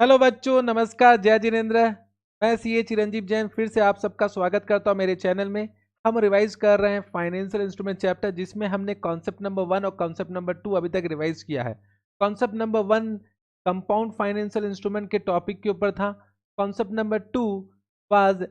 Hello बच्चों, नमस्कार, जय जिनेन्द्र। मैं सीए चिरंजीव जैन फिर से आप सबका स्वागत करता हूं मेरे चैनल में। हम रिवाइज कर रहे हैं फाइनेंशियल इंस्ट्रूमेंट चैप्टर, जिसमें हमने कॉन्सेप्ट नंबर 1 और कॉन्सेप्ट नंबर 2 अभी तक रिवाइज किया है। Concept number 1 compound financial instrument के टॉपिक के ऊपर था। Concept number 2 was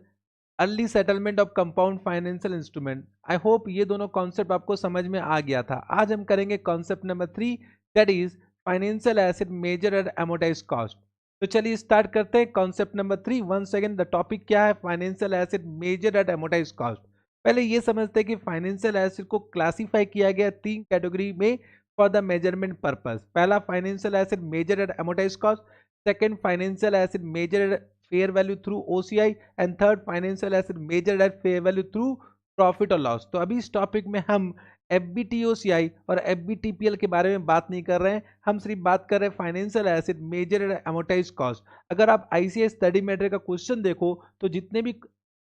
early settlement of compound financial instrument. I hope ये दोनों कॉन्सेप्ट आपको समझ में आ गया था। आज हम करेंगे concept number 3, that is financial asset measure at amortise cost. तो चलिए स्टार्ट करते हैं। Concept number 3, one second, the topic क्या है? Financial asset measure at amortise cost. पहले ये समझते हैं कि फाइनेंशियल एसेट को क्लासिफाई किया गया 3 कैटेगरी में फॉर द मेजरमेंट पर्पस। पहला financial asset measure at amortise cost, second financial asset measure at fair value through OCI, and third financial asset measure at fair value through profit और loss. तो अभी इस topic में हम एफबीटीओसीआई और एफबीटीपीएल के बारे में बात नहीं कर रहे हैं, हम सिर्फ बात कर रहे हैं financial asset measure at amortise cost. अगर आप आईसीएस स्टडी मैटर का क्वेश्चन देखो तो जितने भी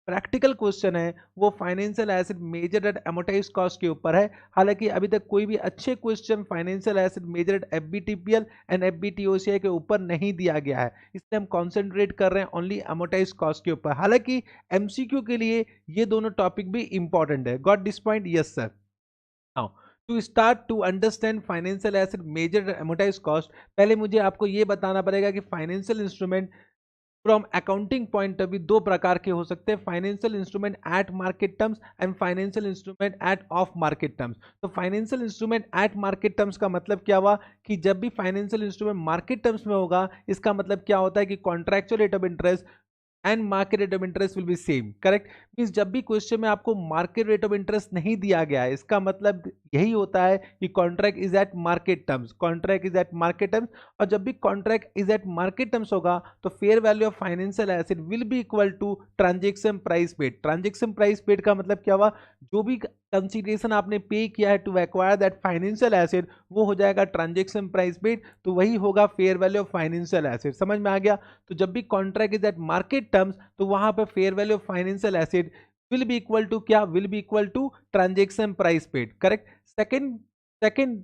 प्रैक्टिकल क्वेश्चन है वो financial asset measure at amortise cost के ऊपर है। हालांकि अभी तक कोई भी अच्छे question financial asset measure at FVTPL and FVTOCI के ऊपर नहीं दिया गया है, इसलिए हम कॉन्सेंट्रेट कर रहे हैं ओनली एमोटाइज कॉस्ट के ऊपर। हालांकि एमसीक्यू के लिए ये दोनों टॉपिक भी इंपॉर्टेंट है। Got this point? Yes sir. Now, to start to understand financial asset major amortized cost, पहले मुझे आपको ये बताना पड़ेगा कि financial instrument from accounting point of view दो प्रकार के हो सकते हैं, financial instrument at market terms and financial instrument at of market terms. तो financial instrument at market terms का मतलब क्या हुआ कि जब भी फाइनेंशियल इंस्ट्रूमेंट मार्केट टर्म्स में होगा, इसका मतलब क्या होता है कि contractual rate of interest and market rate of interest will B same. Correct? Means जब भी क्वेश्चन में आपको मार्केट रेट ऑफ इंटरेस्ट नहीं दिया गया है, इसका मतलब यही होता है कि contract is at market terms, contract is at market terms. और जब भी contract is at market terms होगा तो fair value of financial asset will be equal to transaction price paid. Transaction price paid का मतलब क्या हुआ? जो भी कंसीडरेशन आपने पे किया है to acquire that financial asset, वो हो जाएगा ट्रांजेक्शन प्राइस पेड, तो वही होगा fair value of financial asset. समझ में आ गया? तो जब भी contract is at market terms तो वहां पर fair value of financial asset will be equal to क्या? Will be equal to transaction price paid. Correct? Second second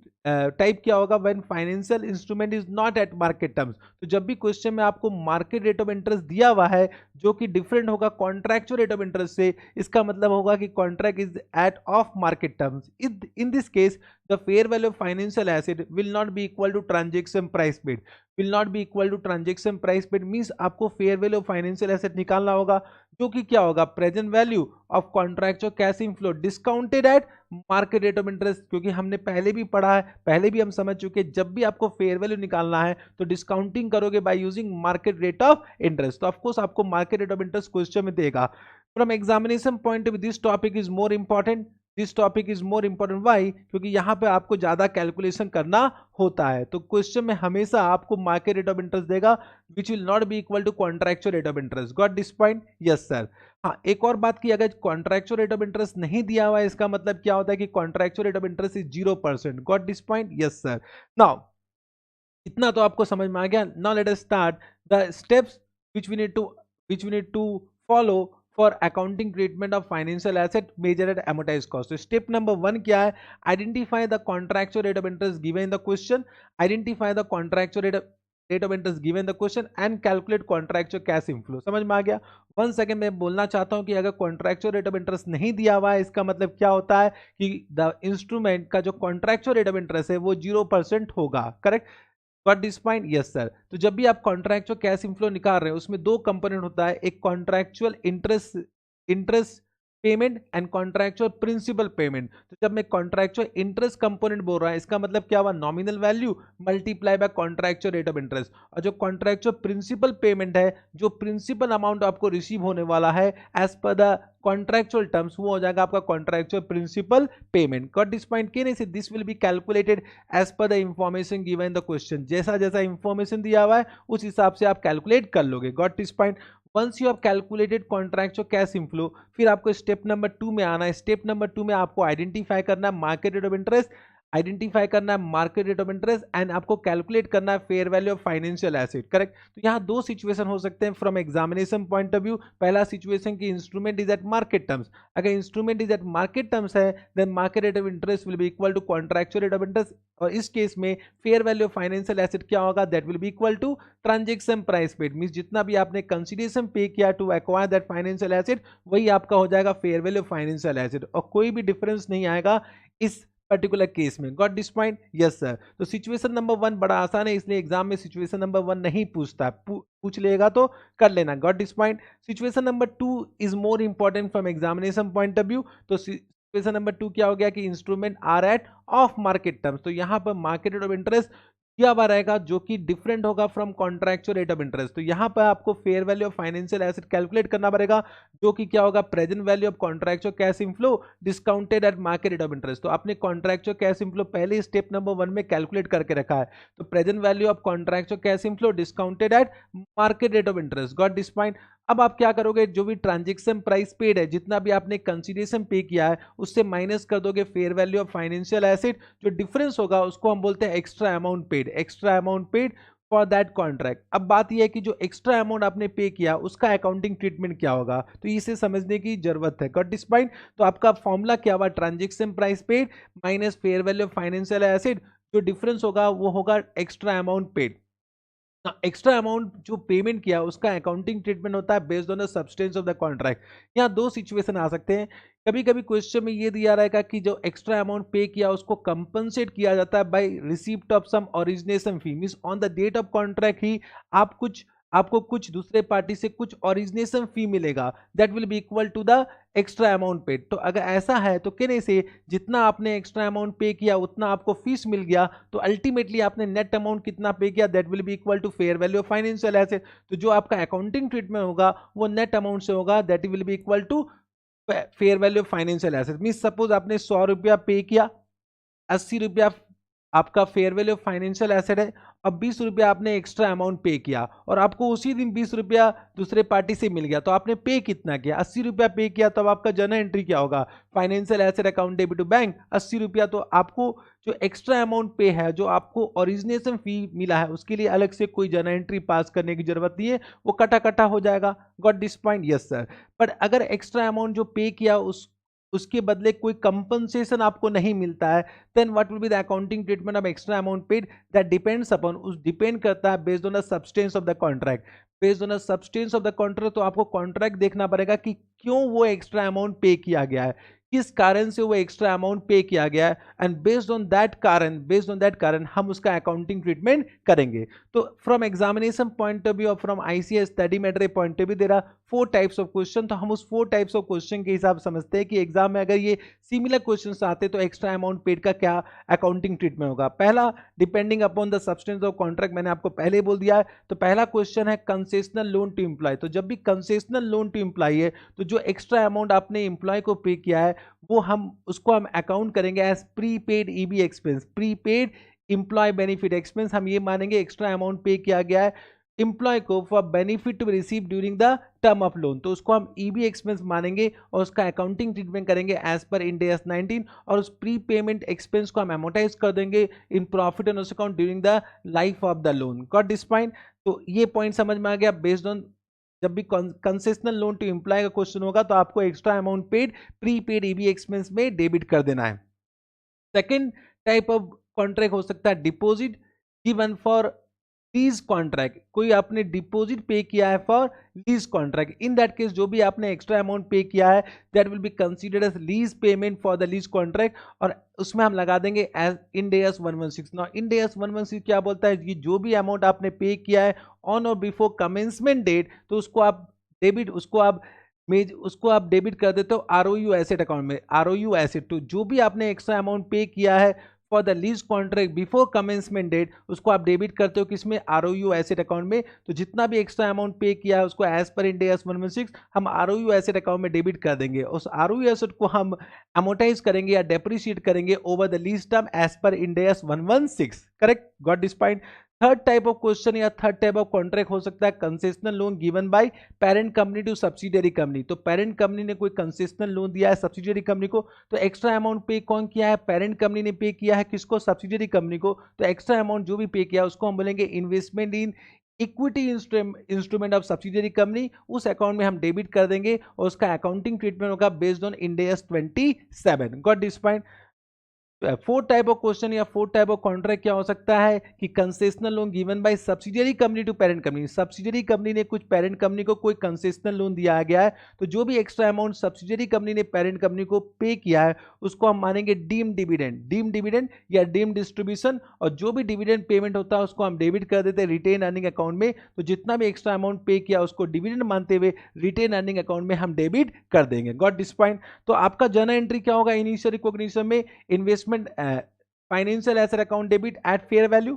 type क्या होगा? When financial instrument is not at market terms. तो जब भी question में आपको मार्केट रेट ऑफ इंटरेस्ट दिया हुआ है जो कि डिफरेंट होगा कॉन्ट्रैक्चुअल रेट ऑफ इंटरेस्ट से, इसका मतलब होगा कि contract is at of market terms. In this case the fair value of financial asset will not be equal to transaction price paid. Will not be equal to transaction price paid means आपको fair value of financial asset निकालना होगा, जो कि क्या होगा? Present value of contractual cash inflow discounted at market rate of interest. क्योंकि हमने पहले भी पढ़ा है, पहले भी हम समझ चुके हैं, जब भी आपको फेयर वैल्यू निकालना है तो डिस्काउंटिंग करोगे by using market rate of interest. तो ऑफकोर्स आपको market rate of interest question में देगा। From examination point of view this topic is more important. This topic is more important Y? क्योंकि यहाँ पे आपको ज्यादा कैलकुलेशन करना होता है। तो क्वेश्चन में हमेशा आपको मार्केट रेट ऑफ इंटरेस्ट देगा which will not be equal to contractual rate of interest. Got this point? Yes sir. हाँ, एक और बात की, अगर कॉन्ट्रैक्चुअल रेट ऑफ इंटरेस्ट नहीं दिया हुआ है, इसका मतलब क्या होता है कि contractual rate of interest is 0%। Got this point? Yes sir. Now इतना तो आपको समझ में आ गया। Now let us start the steps which we need to follow for accounting treatment of financial asset measured at amortized cost. तो step number 1 क्या है? Identify the contractual rate of interest given in the question, identify the contractual rate of interest given in the question and calculate contractual cash inflow. समझ में आ गया? One second में बोलना चाहता हूं कि अगर कॉन्ट्रैक्चुअल रेट ऑफ इंटरेस्ट नहीं दिया हुआ है, इसका मतलब क्या होता है कि द इंस्ट्रूमेंट का जो कॉन्ट्रैक्चुअल रेट ऑफ इंटरेस्ट है वो 0% होगा। Correct? Got this point? Yes sir. तो जब भी आप कॉन्ट्रैक्चुअल कैश इनफ्लो निकाल रहे हो, उसमें दो कंपोनेंट होता है, एक contractual interest interest payment and contractual principal payment. तो जब मैं कॉन्ट्रैक्चुअल इंटरेस्ट कंपोनेंट बोल रहा है, इसका मतलब क्या हुआ? Nominal value multiply by contractual rate of interest. और जो कॉन्ट्रैक्चुअल प्रिंसिपल पेमेंट है, जो प्रिंसिपल अमाउंट आपको रिसीव होने वाला है as per the contractual terms, वो हो जाएगा आपका contractual principal payment. Got this point? कहने से this will be calculated as per the information given in the question. जैसा जैसा इंफॉर्मेशन दिया हुआ है उस हिसाब से आप कैलकुलेट कर लोगे। Got this point? Once you have calculated contractual cash inflow, फिर आपको स्टेप नंबर 2 में आना है। स्टेप नंबर 2 में आपको आइडेंटिफाई करना है market rate of interest, identify करना है market rate of interest and आपको कैलकुलेट करना है fair value of financial asset, correct. तो यहाँ दो सिचुएशन हो सकते हैं from examination point of view. पहला सिचुएशन की instrument is at market terms, अगर instrument is at market terms है then market rate of interest will be equal to contractual rate of interest, और इस केस में fair value of financial asset क्या होगा, that will be equal to transaction price paid, means जितना भी आपने consideration pay किया to acquire that financial asset वही आपका हो जाएगा fair value of financial asset, और कोई भी डिफरेंस नहीं आएगा इस पर्टिकुलर केस में। Got this point? Yes sir. तो सिचुएशन नंबर 1 बड़ा आसान है, इसलिए एग्जाम में सिचुएशन नंबर 1 नहीं पूछता, पूछ लेगा तो कर लेना। Got this point? Situation number 2 is more important from examination point of view. तो सिचुएशन नंबर 2 क्या हो गया कि instrument are at of market terms, तो यहां पर मार्केट रेट ऑफ इंटरेस्ट क्या हुआ रहेगा जो कि डिफरेंट होगा from contractual rate of interest. तो यहां पर आपको fair value of financial asset calculate करना पड़ेगा जो कि क्या होगा, present value of contractual cash inflow discounted at market rate of interest. तो आपने कॉन्ट्रैक्चुअल कैश इनफ्लो पहले स्टेप नंबर 1 में कैलकुलेट करके रखा है, तो present value of contractual cash inflow discounted at market rate of interest. Got this point? अब आप क्या करोगे, जो भी ट्रांजेक्शन प्राइस पेड है, जितना भी आपने कंसीडरेशन पे किया है उससे माइनस कर दोगे fair value of financial asset, जो डिफरेंस होगा उसको हम बोलते हैं extra amount paid, extra amount paid for that contract. अब बात यह है कि जो एक्स्ट्रा अमाउंट आपने पे किया उसका अकाउंटिंग ट्रीटमेंट क्या होगा, तो इसे समझने की जरूरत है। Got this point? तो आपका फॉर्मूला क्या हुआ, transaction price paid minus fair value of financial asset, जो डिफरेंस होगा वो होगा extra amount paid. Extra amount जो पेमेंट किया उसका अकाउंटिंग ट्रीटमेंट होता है based on the substance of the contract. यहाँ दो सिचुएशन आ सकते हैं, कभी कभी क्वेश्चन में ये दिया रहेगा कि जो एक्स्ट्रा अमाउंट पे किया उसको कंपनसेट किया जाता है by receipt of some origination fee, means on the date of contract ही आपको कुछ दूसरे पार्टी से कुछ ओरिजिनेशन फी मिलेगा, that will be equal to the extra amount paid. तो अगर ऐसा है तो कहने से जितना आपने एक्स्ट्रा अमाउंट पे किया उतना आपको फीस मिल गया, तो अल्टीमेटली आपने नेट अमाउंट कितना पे किया, that will be equal to fair value of financial asset. तो जो आपका अकाउंटिंग ट्रीटमेंट होगा वो नेट अमाउंट से होगा, that will be equal to fair value of financial asset. Mean suppose आपने 100 रुपया पे किया, 80 रुपया आपका fair value of financial asset है, अब 20 रुपया आपने एक्स्ट्रा अमाउंट पे किया और आपको उसी दिन 20 रुपया दूसरे पार्टी से मिल गया, तो आपने पे कितना किया, 80 रुपया पे किया, तब आपका जर्नल एंट्री क्या होगा, financial asset account debit to bank 80 रुपया। तो आपको जो एक्स्ट्रा अमाउंट पे है, जो आपको ओरिजिनेशन फी मिला है, उसके लिए अलग से कोई जर्नल एंट्री पास करने की जरूरत नहीं है, वो कटा कटा हो जाएगा। Got this point? Yes sir. पर अगर एक्स्ट्रा अमाउंट जो पे किया उसके बदले कोई कंपनसेशन आपको नहीं मिलता है, then what will be the accounting treatment of extra amount paid, that depends upon, उस डिपेंड करता है based on the substance of the contract. Based on the substance of the contract, तो आपको कॉन्ट्रैक्ट देखना पड़ेगा कि क्यों वो एक्स्ट्रा अमाउंट पे किया गया है, किस कारण से वो एक्स्ट्रा अमाउंट पे किया गया है, एंड बेस्ड ऑन दैट कारण हम उसका अकाउंटिंग ट्रीटमेंट करेंगे। तो from examination point of view और from ICS study matter point of view there are 4 types of question. तो हम उस 4 टाइप्स ऑफ क्वेश्चन के हिसाब से समझते हैं कि एग्जाम में अगर ये सिमिलर क्वेश्चन आते तो एक्स्ट्रा अमाउंट पेड का क्या अकाउंटिंग ट्रीटमेंट होगा। पहला, depending upon the substance of contract, मैंने आपको पहले बोल दिया है। तो पहला क्वेश्चन है कंसेशनल लोन टू एम्प्लॉय। तो जब भी कंसेशनल लोन टू एम्प्लॉय है, तो जो एक्स्ट्रा अमाउंट आपने एम्प्लॉय को पे किया है वो उसको हम अकाउंट करेंगे as prepaid EB expense, prepaid employ benefit expense. हम ये मानेंगे एक्स्ट्रा अमाउंट पे किया गया है एम्प्लॉय को for benefit to receive during the term of loan, तो उसको हम ईबी एक्सपेंस मानेंगे और उसका अकाउंटिंग ट्रीटमेंट करेंगे एज पर इंड AS 19, और उस प्री पेमेंट एक्सपेंस को हम एमोटाइज कर देंगे in profit and loss account during the life of the loan. Got this point? तो ये पॉइंट समझ में आ गया। बेस्ड ऑन, जब भी कंसेशनल लोन टू एम्प्लॉय का क्वेश्चन होगा तो आपको extra amount paid prepaid EB expense में डेबिट कर देना है। सेकेंड टाइप ऑफ कॉन्ट्रैक्ट हो सकता है deposit given for lease contract. कोई आपने डिपॉजिट पे किया है for lease contract, in that case जो भी आपने एक्स्ट्रा अमाउंट पे किया है that will be considered as lease payment for the lease contract, और उसमें हम लगा देंगे as Ind AS 116। Now Ind AS 116 क्या बोलता है कि जो भी अमाउंट आपने पे किया है ऑन और बिफोर कमेंसमेंट डेट, तो उसको आप डेबिट कर देते हो ROU एसेट अकाउंट में, ROU एसेट। तो जो भी आपने एक्स्ट्रा अमाउंट पे किया है for the lease contract before commencement date, उसको आप डेबिट करते हो किसमें, ROU एसेट अकाउंट में। तो जितना भी एक्स्ट्रा अमाउंट पे किया है उसको एज पर इंड AS 116 हम ROU एसेट अकाउंट में डेबिट कर देंगे। उस ROU एसेट को हम अमोटाइज करेंगे या डेप्रिशिएट करेंगे over the lease term as per Ind AS 116। Correct? Got this point? Third type of question या थर्ड टाइप ऑफ कॉन्ट्रैक्ट हो सकता है concessional loan given by parent company to subsidiary company. तो parent company ने कोई concessional loan दिया है subsidiary company को, तो एक्स्ट्रा अमाउंट पे कौन किया है, पेरेंट कंपनी ने पे किया है, किसको, सब्सिडियरी कंपनी को। तो एक्स्ट्रा अमाउंट जो भी पे किया उसको हम बोलेंगे investment in equity instrument of subsidiary company. उस अकाउंट में हम डेबिट कर देंगे और उसका अकाउंटिंग ट्रीटमेंट होगा based on Ind AS 27। Got this point. Fourth type of question या फोर्थ टाइप ऑफ कॉन्ट्रैक्ट क्या हो सकता है कि concessional loan given by subsidiary company to parent company. Subsidiary company ने कुछ पेरेंट कंपनी को कोई कंसेशनल लोन दिया गया है, तो जो भी एक्स्ट्रा अमाउंट सब्सिडियरी कंपनी ने पेरेंट कंपनी को पे किया है उसको हम मानेंगे डीम डिविडेंड या डीम डिस्ट्रीब्यूशन। और जो भी डिविडेंड पेमेंट होता है उसको हम डेबिट कर देते हैं रिटेन अर्निंग अकाउंट में। तो जितना भी एक्स्ट्रा अमाउंट पे किया उसको डिविडेंड मानते हुए रिटेन अर्निंग अकाउंट में हम डेबिट कर देंगे। Got this point. तो आपका जर्नल एंट्री क्या होगा इनिशियल रिकॉग्निशन में, investment financial asset account debit at fair value,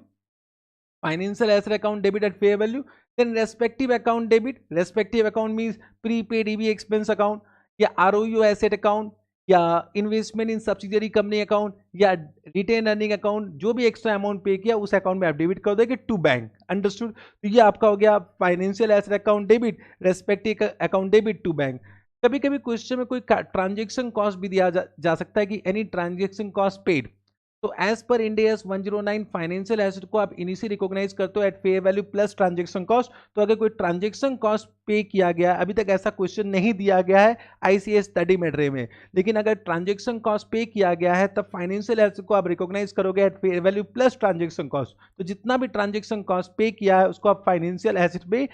financial asset account debit at fair value, then respective account debit, respective account means prepaid EB expense account या ROU asset account या investment इन subsidiary company account या retain earning account, जो भी extra amount pay किया उस account में आप debit कर दोगे टू बैंक। अंडरस्टूड। तो ये आपका हो गया financial asset account debit, respective account debit to bank. कभी कभी क्वेश्चन में कोई ट्रांजेक्शन कॉस्ट भी दिया जा सकता है कि एनी ट्रांजेक्शन कॉस्ट पेड। तो as per Ind AS 109 financial asset को आप इनिशियली रिकॉग्नाइज करते हो at fair value plus transaction cost. तो अगर कोई ट्रांजेक्शन कॉस्ट पे किया गया, अभी तक ऐसा क्वेश्चन नहीं दिया गया है ICS 30 मेट्रे में, लेकिन अगर ट्रांजेक्शन कॉस्ट पे किया गया है तब फाइनेंशियल एसेट को आप रिकॉग्नाइज करोगे eight fair value plus transaction cost. तो जितना भी ट्रांजेक्शन कॉस्ट पे किया है उसको आप फाइनेंशियल एसेट में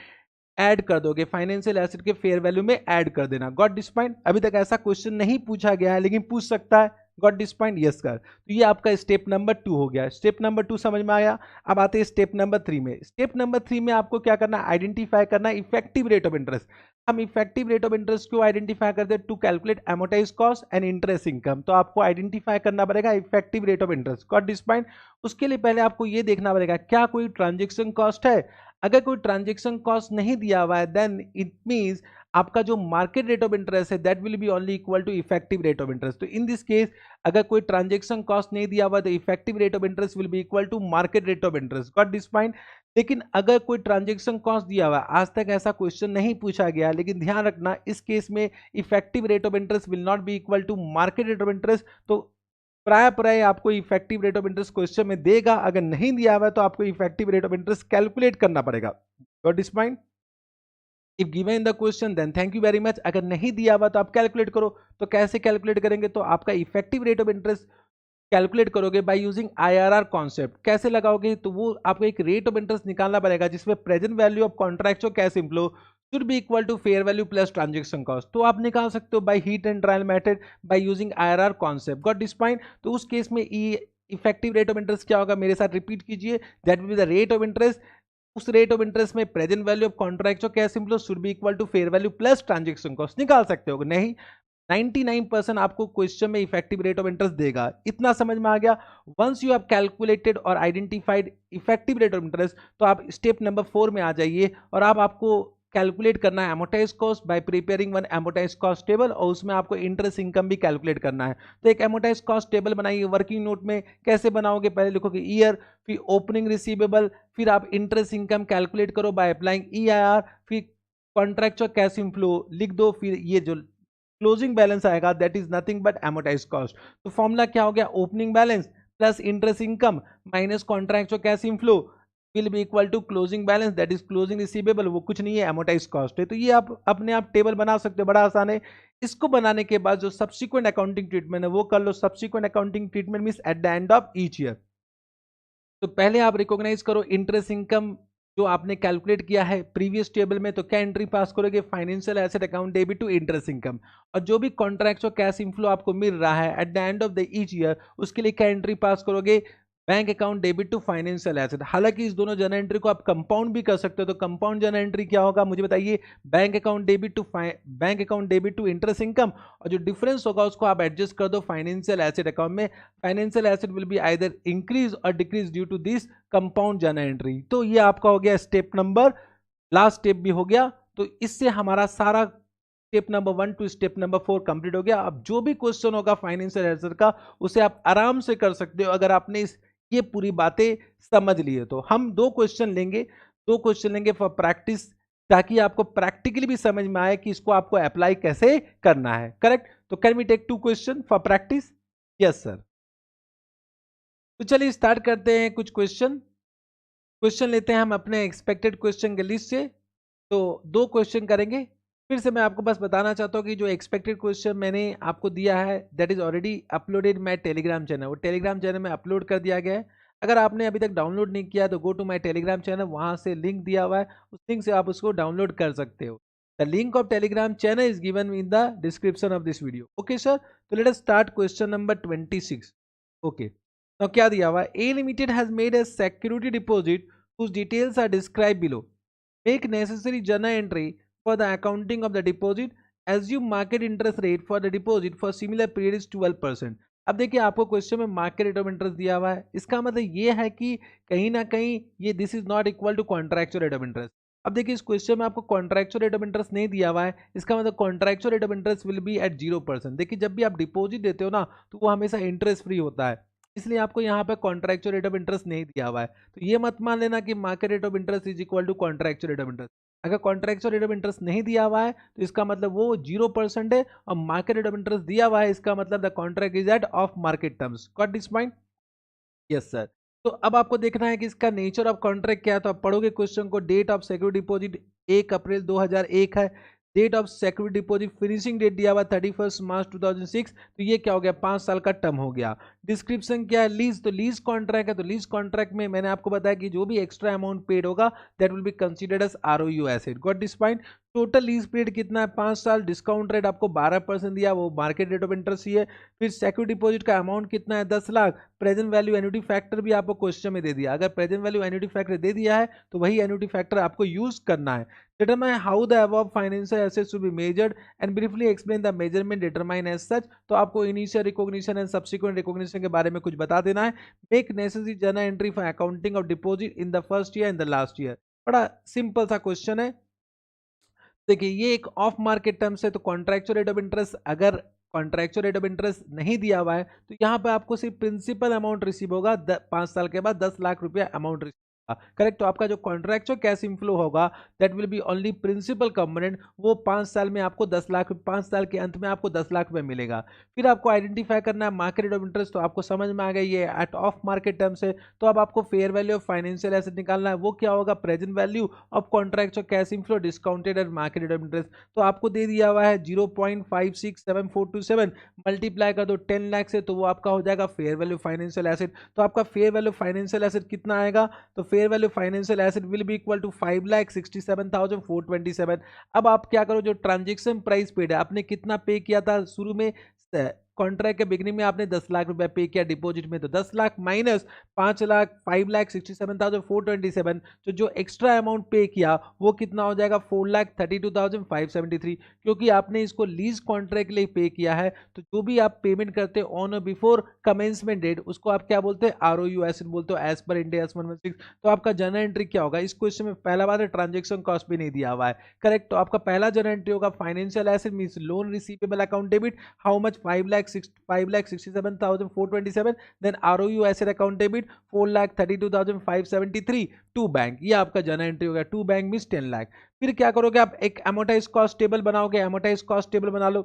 ऐड कर दोगे, फाइनेंशियल एसेट के फेयर वैल्यू में ऐड कर देना। Got this point. अभी तक ऐसा क्वेश्चन नहीं पूछा गया है लेकिन पूछ सकता है। Got this point. Yes sir. तो ये आपका स्टेप नंबर 2 हो गया। स्टेप नंबर 2 समझ में आया। अब आते हैं स्टेप नंबर 3 में। स्टेप नंबर 3 में आपको क्या करना है, आइडेंटिफाई करना है इफेक्टिव रेट ऑफ इंटरेस्ट। हम इफेक्टिव रेट ऑफ इंटरेस्ट क्यों आइडेंटिफाई करते हैं, to calculate amortise cost and interest income. तो आपको आइडेंटिफाई करना पड़ेगा effective rate of interest. Got this point. उसके लिए पहले आपको ये देखना पड़ेगा क्या कोई ट्रांजेक्शन कॉस्ट है। अगर कोई ट्रांजेक्शन कॉस्ट नहीं दिया हुआ है देन इट मींस आपका जो मार्केट रेट ऑफ इंटरेस्ट है that will be only equal to effective rate of interest. तो इन दिस केस अगर कोई ट्रांजेक्शन कॉस्ट नहीं दिया हुआ तो effective rate of interest will be equal to market rate of interest. Got this point. लेकिन अगर कोई ट्रांजेक्शन कॉस्ट दिया हुआ है, आज तक ऐसा क्वेश्चन नहीं पूछा गया, लेकिन ध्यान रखना इस केस में effective rate of interest will not be equal to market rate of interest. तो प्राय आपको effective rate of interest question में देगा, अगर नहीं दिया हुआ है तो आपको effective rate of interest calculate करना पड़ेगा। Got this point. If given in the question then thank you very much. अगर नहीं दिया हुआ तो आप कैलकुलेट करो। तो कैसे कैलकुलेट करेंगे, तो आपका effective rate of interest calculate करोगे बाय यूजिंग IRR कॉन्सेप्ट। कैसे लगाओगे, तो वो आपको एक रेट ऑफ इंटरेस्ट निकालना पड़ेगा जिसमें present value of contractual cash inflow should be equal to fair value plus transaction cost. तो आप निकाल सकते हो by heat and trial method by using IRR concept. Got this point. तो उस केस में इफेक्टिव रेट ऑफ इंटरेस्ट क्या होगा, मेरे साथ रिपीट कीजिए, that will be the rate of interest. उस रेट ऑफ इंटरेस्ट में present value of contractual cash inflow should be equal to fair value plus transaction cost. निकाल सकते हो, नहीं 99% आपको क्वेश्चन में इफेक्टिव रेट ऑफ इंटरेस्ट देगा। इतना समझ में आ गया। वंस यू हैव कैलकुलेटेड और identified effective rate of interest तो आप स्टेप नंबर 4 में आ जाइए और आपको कैलकुलेट करना है amortise cost by preparing one amortise cost table, और उसमें आपको इंटरेस्ट इनकम भी कैलकुलेट करना है। तो एक एमोटाइज कॉस्ट टेबल बनाइए वर्किंग नोट में। कैसे बनाओगे, पहले लिखोगे ईयर, फिर ओपनिंग रिसीवेबल, फिर आप इंटरेस्ट इनकम कैलकुलेट करो बाय अप्लाइंग EIR, फिर कॉन्ट्रैक्चुअल कैश इनफ्लो लिख दो, फिर ये जो क्लोजिंग बैलेंस आएगा that is nothing but amortise cost. तो फॉर्मूला क्या हो गया, opening balance plus interest income minus contractual cash inflow will be equal to closing balance that is closing receivable, वो कुछ नहीं है एमोटाइज कॉस्ट है। तो ये आप अपने आप टेबल बना सकते हो, बड़ा आसान है। इसको बनाने के बाद जो सब्सिक्वेंट अकाउंटिंग ट्रीटमेंट है वो कर लो। Subsequent accounting treatment means at the end of each year. तो पहले आप रिकॉग्नाइज करो इंटरेस्ट इनकम जो आपने कैलकुलेट किया है प्रीवियस टेबल में, तो क्या एंट्री पास करोगे, financial asset account debit to interest income. और जो भी कॉन्ट्रैक्चुअल कैश इनफ्लो आपको मिल रहा है at the end of the each year, उसके लिए क्या एंट्री पास करोगे, bank account debit to financial asset. हालांकि इस दोनों जर्नल एंट्री को आप कंपाउंड भी कर सकते हो। तो कंपाउंड जर्नल एंट्री क्या होगा मुझे बताइए, bank account debit to interest income, और जो डिफरेंस होगा उसको आप एडजस्ट कर दो फाइनेंशियल एसेट अकाउंट में। Financial asset will be either increase और decrease due to this compound journal entry. तो ये आपका हो गया स्टेप नंबर, लास्ट स्टेप भी हो गया। तो इससे हमारा सारा step number 1 to step number 4 complete हो गया। अब जो भी क्वेश्चन होगा फाइनेंशियल एसेट का उसे आप आराम से कर सकते हो अगर आपने इस ये पूरी बातें समझ लिए। तो हम दो क्वेश्चन लेंगे फॉर प्रैक्टिस, ताकि आपको प्रैक्टिकली भी समझ में आए कि इसको आपको अप्लाई कैसे करना है। करेक्ट? तो can we take 2 question for practice? Yes sir. तो चलिए स्टार्ट करते हैं। कुछ क्वेश्चन लेते हैं हम अपने एक्सपेक्टेड क्वेश्चन के लिस्ट से। तो 2 क्वेश्चन करेंगे। फिर से मैं आपको बस बताना चाहता हूँ कि जो एक्सपेक्टेड क्वेश्चन मैंने आपको दिया है that is already uploaded my Telegram channel. वो टेलीग्राम चैनल में अपलोड कर दिया गया है। अगर आपने अभी तक डाउनलोड नहीं किया तो go to my Telegram channel, वहाँ से लिंक दिया हुआ है, उस लिंक से आप उसको डाउनलोड कर सकते हो। The link of Telegram channel is given in the description of this video. Okay sir, तो let us start question number 26। Okay, तो क्या दिया हुआ है? A limited has made a security deposit whose details are described below. Make necessary journal entry for the accounting of the deposit. Assume market interest rate for the deposit for similar period is 12%. अब देखिए आपको question में market rate of interest दिया हुआ है। इसका मतलब ये है कि कहीं ना कहीं ये this is not equal to contractual rate of interest. अब देखिए इस क्वेश्चन में आपको कॉन्ट्रैक्चुअल रेट ऑफ इंटरेस्ट नहीं दिया हुआ है। इसका मतलब contractual rate of interest will be at 0%। देखिए जब भी आप डिपॉजिट देते हो ना तो वो हमेशा इंटरेस्ट फ्री होता है, इसलिए आपको यहाँ पे कॉन्ट्रैक्चुअल रेट ऑफ इंटरेस्ट नहीं दिया हुआ है। तो ये मत मान लेना कि market rate of interest is equal to contractual rate of interest. अगर कॉन्ट्रैक्चुअल रेट ऑफ इंटरेस्ट नहीं दिया हुआ है तो इसका मतलब वो 0% है, और मार्केट रेट ऑफ इंटरेस्ट दिया हुआ है इसका मतलब the contract is at of market terms. Got this point? Yes sir. तो अब आपको देखना है कि इसका नेचर ऑफ कॉन्ट्रैक्ट क्या है। तो आप पढ़ोगे क्वेश्चन को, date of security deposit 1 April 2001 है। Date of security deposit finishing date दिया हुआ 31 मार्च 2006। तो ये क्या हो गया? 5 साल का टर्म हो गया। डिस्क्रिप्शन क्या है? लीज। तो लीज कॉन्ट्रैक्ट है, तो लीज कॉन्ट्रैक्ट में मैंने आपको बताया कि जो भी एक्स्ट्रा अमाउंट पेड होगा that will be considered as ROU asset. Got this point? Total lease period कितना है? 5 साल। डिस्काउंट रेट आपको 12% दिया, वो मार्केट रेट ऑफ इंटरेस्ट ही है। फिर सिक्योरिटी डिपॉजिट का अमाउंट कितना है? 10 lakh. Present value annuity factor भी आपको क्वेश्चन में दे दिया। अगर प्रेजेंट वैल्यू एन्युटी फैक्टर दे दिया है तो वही एन्युटी फैक्टर आपको यूज करना है। Determine how the above financial assets should be measured and briefly explain the measurement determine as such. तो आपको initial recognition and subsequent recognition के बारे में कुछ बता देना है। Make necessary journal entry for accounting of deposit in the first year and the last year. बड़ा सिंपल सा क्वेश्चन है। देखिए ये एक ऑफ मार्केट टर्म्स है, तो कॉन्ट्रैक्चुअल रेट ऑफ इंटरेस्ट, अगर कॉन्ट्रैक्चुअल रेट ऑफ इंटरेस्ट नहीं दिया हुआ है तो यहाँ पे आपको सिर्फ प्रिंसिपल अमाउंट रिसीव होगा। 5 साल के बाद 10 लाख रुपया अमाउंट रिसीव होगा। करेक्ट? तो आपका जो कॉन्ट्रैक्चुअल कैश इनफ्लो होगा that will be only principal component. वो 5 साल में आपको 10 लाख, 5 साल के अंत में आपको 10 लाख रुपये मिलेगा। फिर आपको आइडेंटिफाई करना है मार्केट रेट ऑफ इंटरेस्ट। तो आपको समझ में आ गया ये एट ऑफ मार्केट टर्म्स है। तो अब आपको fair value of financial asset निकालना है। वो क्या होगा? Present value of contractual cash inflow discounted at market rate of interest. तो आपको दे दिया हुआ है 0.567427, मल्टीप्लाई कर दो 10 लाख से, तो वो आपका हो जाएगा फेयर वैल्यू फाइनेंशियल एसेट। तो आपका फेयर वैल्यू फाइनेंशियल एसेट कितना आएगा? तो fair value financial asset will be equal to 5,67,427। अब आप क्या करो, जो ट्रांजेक्शन प्राइस पेड है, आपने कितना पे किया था शुरू में? कॉन्ट्रैक्ट के बिगनिंग में आपने 10 लाख रुपए पे किया डिपॉजिट में, तो 10 लाख माइनस 5,67,427, तो जो एक्स्ट्रा अमाउंट पे किया वो कितना हो जाएगा? 4,32,573। क्योंकि आपने इसको लीज कॉन्ट्रैक्ट के लिए पे किया है, तो जो भी आप पेमेंट करते हो ऑन और बिफोर कमेंसमेंट डेट उसको आप क्या बोलते हैं? ROU एसेट बोलते हो एज पर इंड AS 116। तो आपका जर्नल एंट्री क्या होगा? इस क्वेश्चन में पहला बात है ट्रांजेक्शन कॉस्ट भी नहीं दिया हुआ है। करेक्ट? तो आपका पहला जर्नल एंट्री होगा financial asset means loan receivable account debit, how much? 5,67,427, then ROU asset account debit 4,32,573 to bank. ये आपका जर्नल एंट्री हो गया। To bank means 10 lakh. फिर क्या करोगे आप? एक अमोर्टाइज कॉस्ट टेबल बनाओगे। अमोर्टाइज कॉस्ट टेबल बना लो।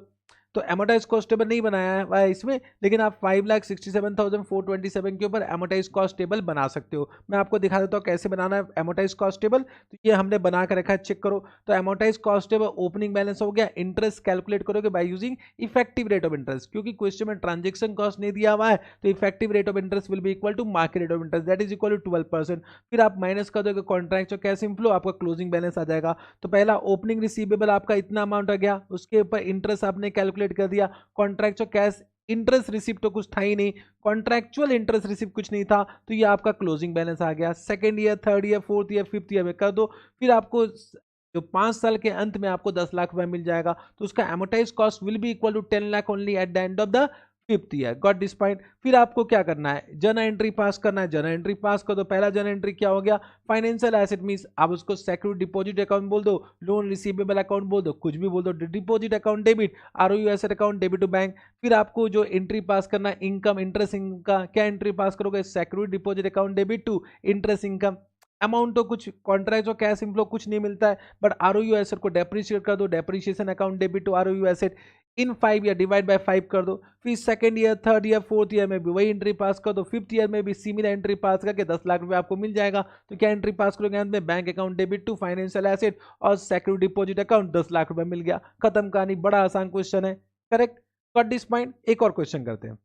तो अमोर्टाइज कॉस्ट टेबल नहीं बनाया है इसमें, लेकिन आप 5,67,427 के ऊपर अमोर्टाइज कॉस्ट टेबल बना सकते हो। मैं आपको दिखा देता हूँ कैसे बनाना है अमोर्टाइज कॉस्ट टेबल। तो ये हमने बना कर रखा है, चेक करो। तो amortise cost table opening balance हो गया, इंटरेस्ट कैलकुलेट करोगे by using effective rate of interest. क्योंकि क्वेश्चन में ट्रांजेक्शन कॉस्ट नहीं दिया हुआ है तो effective rate of interest will be equal to market rate of interest that is equal to 12%। फिर आप माइनस कर दोगे कॉन्ट्रैक्ट कैश इनफ्लो, आपका क्लोजिंग बैलेंस आ जाएगा। तो पहला ओपनिंग रिसीवेबल आपका इतना अमाउंट आ गया, उसके ऊपर इंटरेस्ट आपने कैलकुलेट कर दिया। कॉन्ट्रैक्चुअल कैश इंटरेस्ट रिसिप्ट तो कुछ था ही नहीं, कॉन्ट्रैक्चुअल इंटरेस्ट रिसिप्ट कुछ नहीं था, तो ये आपका क्लोजिंग बैलेंस आ गया। Second year, third year, fourth year, fifth year में कर दो। फिर आपको जो 5 साल के अंत में आपको 10 लाख रुपए मिल जाएगा। तो उसका amortise cost will be equal to 10 lakh only at the end of the 5th year, got this point. फिर आपको क्या करना है, जर्नल एंट्री पास करना है, जर्नल एंट्री पास कर दो। पहला जर्नल एंट्री क्या हो गया, फाइनेंशियल एसेट मींस आप उसको सिक्योरिटी डिपॉजिट अकाउंट बोल दो, लोन रिसीवेबल अकाउंट बोल दो, कुछ भी बोल दो, deposit account debit, ROU asset account debit to bank. फिर आपको जो एंट्री पास करना है इनकम इंटरेस्ट इनकम का, क्या एंट्री पास करोगे, security deposit account debit to interest income. Amount तो कुछ कॉन्ट्रैक्ट और कैश इनफ्लो कुछ नहीं मिलता है, बट आरओयू एसेट को डेप्रिशिएट कर दो, depreciation account debit to ROU asset in 5 year divide by 5 कर दो। फिर second year, third year, fourth year में भी वही एंट्री पास कर दो। फिफ्थ ईयर में भी सिमिलर एंट्री पास करके 10 लाख रुपए आपको मिल जाएगा। तो क्या एंट्री पास करोगे अंत में, bank account debit to financial asset और सिक्योरिटी डिपॉजिट अकाउंट, 10 लाख रुपए मिल गया, खत्म कहानी। बड़ा आसान क्वेश्चन है, करेक्ट, गॉट दिस पॉइंट। एक और क्वेश्चन करते हैं,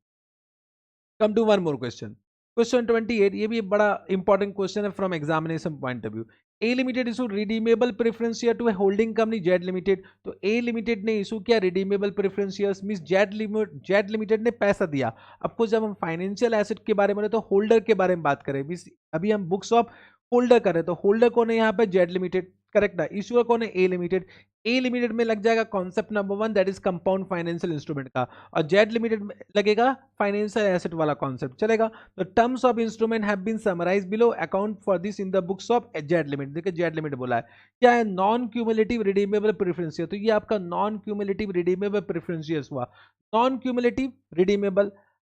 come to one more question, question 28। ये भी बड़ा इंपॉर्टेंट क्वेश्चन है from examination point of view. A limited issue redeemable preference share to holding company Z limited. तो ए लिमिटेड ने इशू किया redeemable preference shares, means Z limited ने पैसा दिया। आपको जब हम फाइनेंशियल एसेट के बारे में तो होल्डर के बारे में बात करें, मींस अभी हम बुक्स ऑफ होल्डर करें तो होल्डर कौन है यहाँ पे, जेड लिमिटेड, करेक्ट ना। इशूअर कौन है, ए लिमिटेड। ए लिमिटेड में लग जाएगा concept number 1 that is compound financial instrument का, और जेड लिमिटेड में लगेगा फाइनेंशियल एसेट वाला कॉन्सेप्ट, चलेगा। तो terms of instrument have been summarised below, account for this in the books of Z limited. देखिए जेड लिमिटेड बोला है क्या है, non cumulative redeemable preference share. तो ये आपका non cumulative redeemable preference shares हुआ, non cumulative redeemable,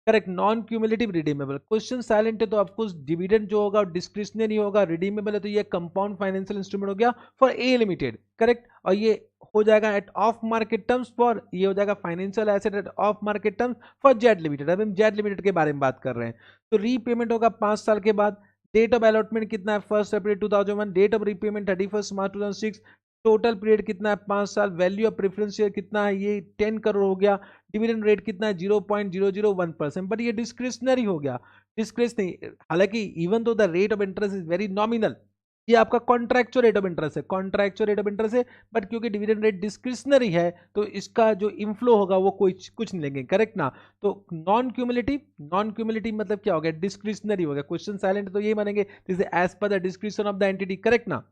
correct, non cumulative redeemable. Question silent है तो ऑफकोर्स डिविडेंड जो होगा डिस्क्रिशनरी होगा, रिडीमेबल है तो ये कंपाउंड फाइनेंशियल इंस्ट्रूमेंट हो गया फॉर ए लिमिटेड, करेक्ट। और ये हो जाएगा at of market terms for, ये हो जाएगा financial asset at of market terms for Z limited. अब हम जेड लिमिटेड के बारे में बात कर रहे हैं। तो रीपेमेंट होगा 5 साल के बाद। डेट ऑफ अलॉटमेंट कितना है, 1 April 2001। Date of repayment 31 March 2006। Total period कितना है, 5 साल। वैल्यू ऑफ प्रेफरेंस शेयर कितना है, ये 10 करोड़ हो गया। डिविडेंड रेट कितना है, 0.001%, बट ये डिस्क्रिशनरी हो गया, डिस्क्रिशनरी। हालांकि इवन तो the rate of interest is very nominal, ये आपका कॉन्ट्रैक्चुअल रेट ऑफ इंटरेस्ट है, कॉन्ट्रैक्चुअल रेट ऑफ इंटरेस्ट है, बट क्योंकि डिविडेंड रेट डिस्क्रिशनरी है तो इसका जो इनफ्लो होगा वो कुछ नहीं लेंगे, करेक्ट ना। तो नॉन क्यूमुलेटिव मतलब क्या हो गया, डिस्क्रिशनरी हो गया। क्वेश्चन साइलेंट तो ये मानेंगे जैसे as per the description of the entity, correct ना।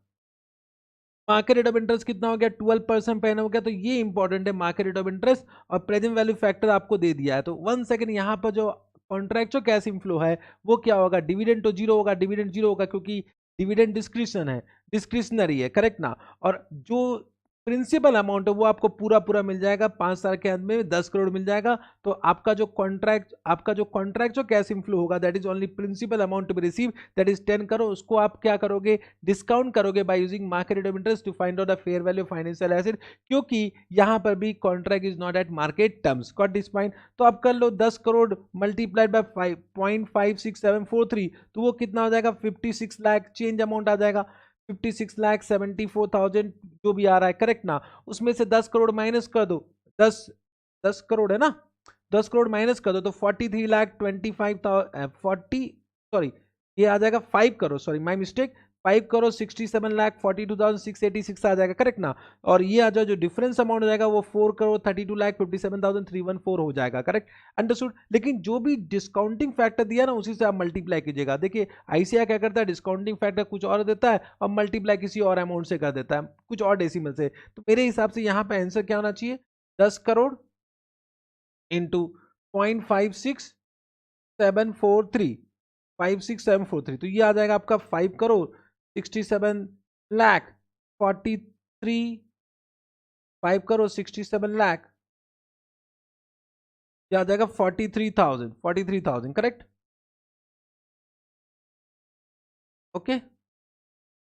मार्केट रेट ऑफ इंटरेस्ट कितना हो गया, 12% पेन हो गया। तो ये इंपॉर्टेंट है, मार्केट रेट ऑफ इंटरेस्ट और प्रेजेंट वैल्यू फैक्टर आपको दे दिया है। तो 1 सेकंड, यहाँ पर जो कॉन्ट्रैक्चुअल कैश इनफ्लो है वो क्या होगा, डिविडेंड तो जीरो होगा, डिविडेंड जीरो होगा क्योंकि डिविडेंड डिस्क्रिशन है, डिस्क्रिशनरी है, करेक्ट ना। और जो प्रिंसिपल अमाउंट है वो आपको पूरा मिल जाएगा 5 साल के अंत में 10 करोड़ मिल जाएगा। तो आपका जो कॉन्ट्रैक्ट जो कैश इनफ्लो होगा that is only principal amount to be receive that is 10 crore, उसको आप क्या करोगे, डिस्काउंट करोगे by using market rate of interest to find out the fair value financial asset, क्योंकि यहां पर भी contract is not at market terms, got this point. तो आप कर लो 10 करोड़ मल्टीप्लाइड बाय 5.56743, तो वो कितना हो जाएगा, 56 लाख चेंज अमाउंट आ जाएगा, 56,74,000 जो भी आ रहा है, करेक्ट ना। उसमें से 10 करोड़ माइनस कर दो, 10 करोड़ है ना, 10 करोड़ माइनस कर दो तो 43,25,040, सॉरी ये आ जाएगा 5 crore, sorry my mistake, 5 crore 67,42,686 आ जाएगा, करेक्ट ना। और ये आ जाए जो डिफरेंस अमाउंट हो जाएगा वो 4 करोड़ 32,57,314 हो जाएगा, करेक्ट, अंडरस्टूड। लेकिन जो भी डिस्काउंटिंग फैक्टर दिया ना उसी से आप मल्टीप्लाई कीजिएगा। देखिए आईसीआई क्या करता है, डिस्काउंटिंग फैक्टर कुछ और देता है और मल्टीप्लाई किसी और अमाउंट से कर देता है, कुछ और डेसिमल से। तो मेरे हिसाब से यहाँ पे आंसर क्या होना चाहिए, 10 करोड़ इंटू 0.56743, 56743, तो ये आ जाएगा आपका 5 करोड़ 67 लाख 43, 5 करोड़ 67 लाख, ये आ जाएगा 43,000, करेक्ट, ओके।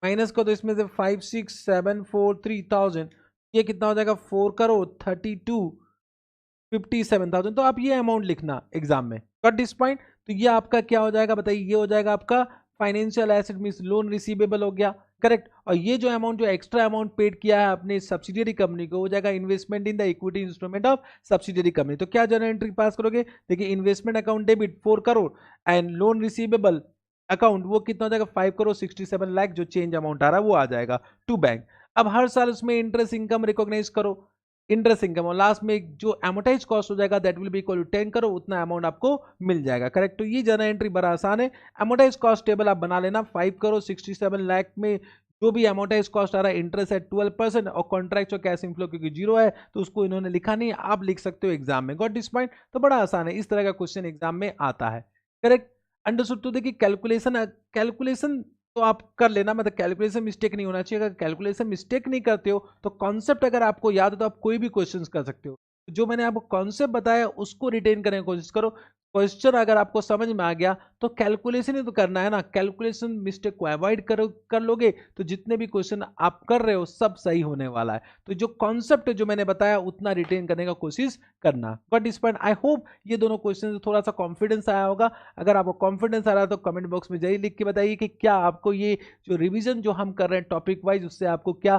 माइनस को तो इसमें से 5,6,743,000, ये कितना हो जाएगा, 4 करोड़ 32,57,000। तो आप ये अमाउंट लिखना एग्जाम में, गॉट दिस पॉइंट। तो ये आपका क्या हो जाएगा बताइए, ये हो जाएगा आपका financial asset means loan receivable हो गया, करेक्ट। और ये जो अमाउंट, जो एक्स्ट्रा अमाउंट पेड किया है अपने सब्सिडियरी कंपनी को, हो जाएगा investment in the equity instrument of subsidiary company. तो क्या जर्नल एंट्री पास करोगे, देखिए investment account debit 4 crore and loan receivable account वो कितना हो जाएगा, 5 करोड़ 67 लाख, जो चेंज अमाउंट आ रहा है वो आ जाएगा टू बैंक। अब हर साल उसमें इंटरेस्ट इनकम रिकॉग्नाइज करो, इंटरेस्ट इनकम, और लास्ट में जो एमोटाइज कॉस्ट हो जाएगा that will be equal to 10 crore, उतना अमाउंट आपको मिल जाएगा, करेक्ट। तो ये जर्नल एंट्री बड़ा आसान है। एमोटाइज कॉस्ट टेबल आप बना लेना, 5 करोड़ 67 लाख में जो भी अमाउंटाइज कॉस्ट आ रहा है इंटरेस्ट है 12% और कॉन्ट्रैक्ट और कैश इनफ्लो क्योंकि जीरो है तो उसको इन्होंने लिखा नहीं, आप लिख सकते हो एग्जाम में। Got this point? तो बड़ा आसान है, इस तरह का क्वेश्चन एग्जाम में आता है। Correct, understood. तो देखिए कैलकुलेशन तो आप कर लेना, मतलब कैलकुलेशन मिस्टेक नहीं होना चाहिए। अगर कैलकुलेशन मिस्टेक नहीं करते हो तो कॉन्सेप्ट अगर आपको याद हो तो आप कोई भी क्वेश्चन कर सकते हो। जो मैंने आपको कॉन्सेप्ट बताया उसको रिटेन करने की कोशिश करो। क्वेश्चन अगर आपको समझ में आ गया तो कैलकुलेशन ही तो करना है ना, कैलकुलेशन मिस्टेक को अवॉइड कर लोगे तो जितने भी क्वेश्चन आप कर रहे हो सब सही होने वाला है। तो जो कॉन्सेप्ट जो मैंने बताया उतना रिटेन करने का कोशिश करना। बट इस पॉइंट आई होप ये दोनों क्वेश्चन से थोड़ा सा कॉन्फिडेंस आया होगा। अगर आपको कॉन्फिडेंस आ रहा है तो कमेंट बॉक्स में जरूर लिख के बताइए कि क्या आपको ये जो रिविजन जो हम कर रहे हैं टॉपिक वाइज उससे आपको क्या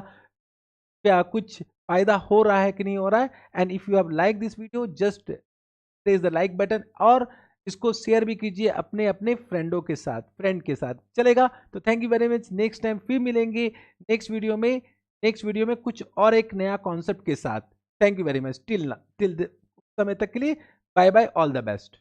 क्या कुछ फायदा हो रहा है कि नहीं हो रहा है। And if you have like this video just press the like button और इसको शेयर भी कीजिए अपने अपने फ्रेंड के साथ चलेगा। तो thank you very much, next time फिर मिलेंगे नेक्स्ट वीडियो में कुछ और एक नया कॉन्सेप्ट के साथ। Thank you very much till समय तक के लिए bye bye, all the best.